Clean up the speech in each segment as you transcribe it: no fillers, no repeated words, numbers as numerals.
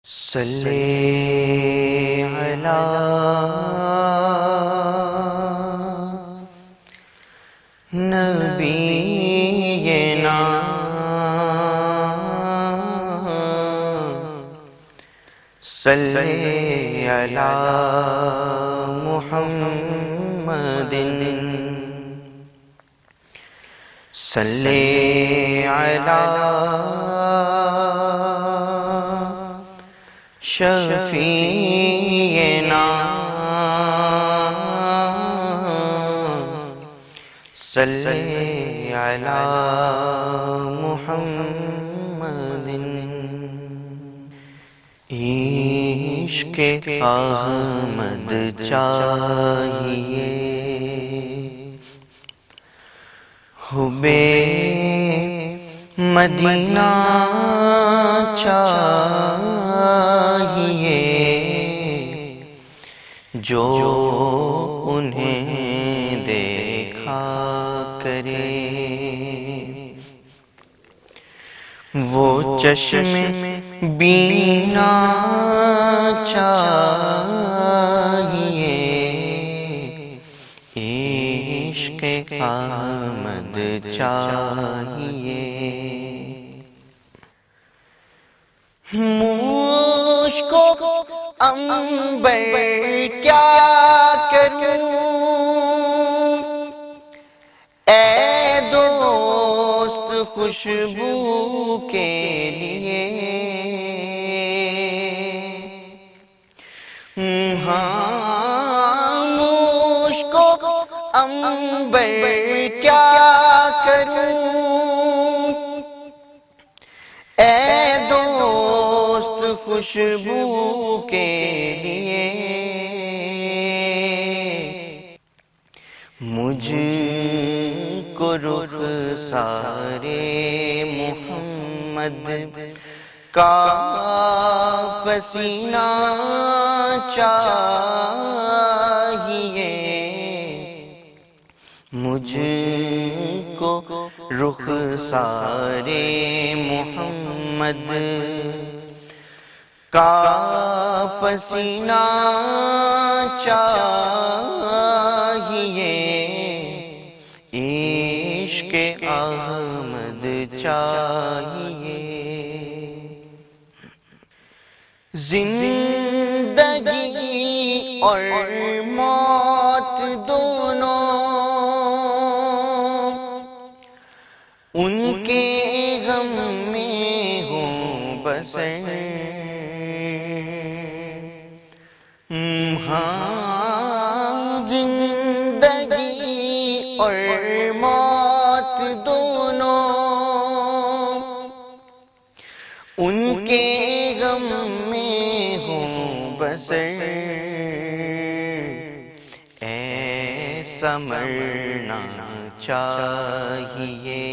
صلی علی نبینا صلی علی محمد صلی علی شفیعنا صلی علی محمد عشق احمد چاہیے حبِ مدینہ چاہیے جو انہیں دیکھا کرے وہ چشم بینا چاہیے عشق احمد چاہیے مجھ کو عنبر کیا کروں اے دوست خوشبو کے لیے مجھ کو عنبر کیا کروں اے دوست خوشبو کے لیے مجھ کو رخسارے محمد کا پسینہ چاہیے مجھ کو رخسارے محمد کا پسینہ چاہیے عشق احمد چاہیے زندگی اور موت دونوں ان کے غم میں ہوں بسر زندگی اور موت دونوں ان کے غم میں ہوں بسر ایسا مرنا چاہیے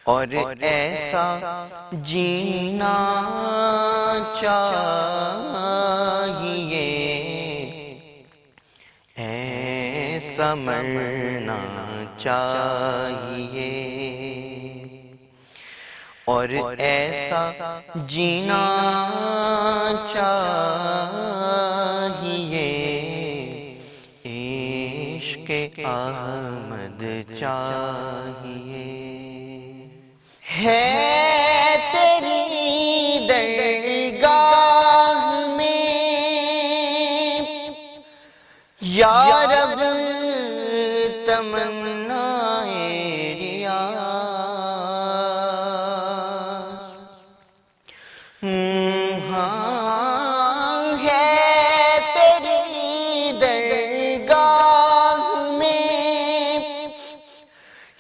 اور ایسا جینا چاہیے ایسا مرنا چاہیے اور ایسا جینا چاہیے عشق احمد چاہیے ہے تیری درگاہ میں یا رب تمنائے ریاض ہے تیری درگاہ میں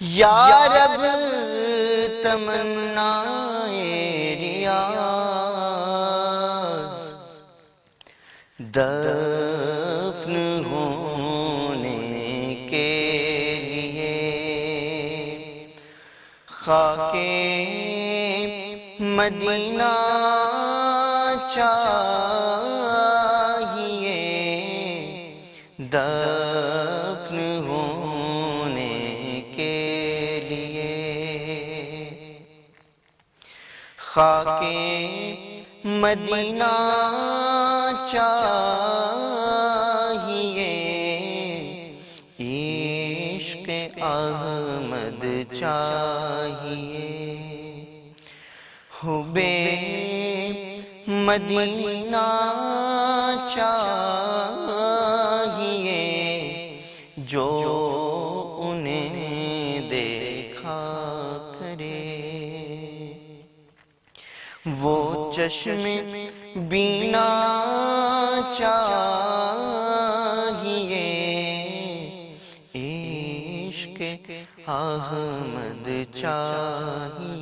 یا رب تمنائے ریاض دفن ہونے کے لیے خاک مدینہ چاہیے دفن ہونے کے لیے خاک مدینہ چاہیے، عشق احمد چاہیے، حب مدینہ چاہیے، جو انہیں دیکھا کرے، وہ چشم بینا چاہیے، عشق احمد چاہیے۔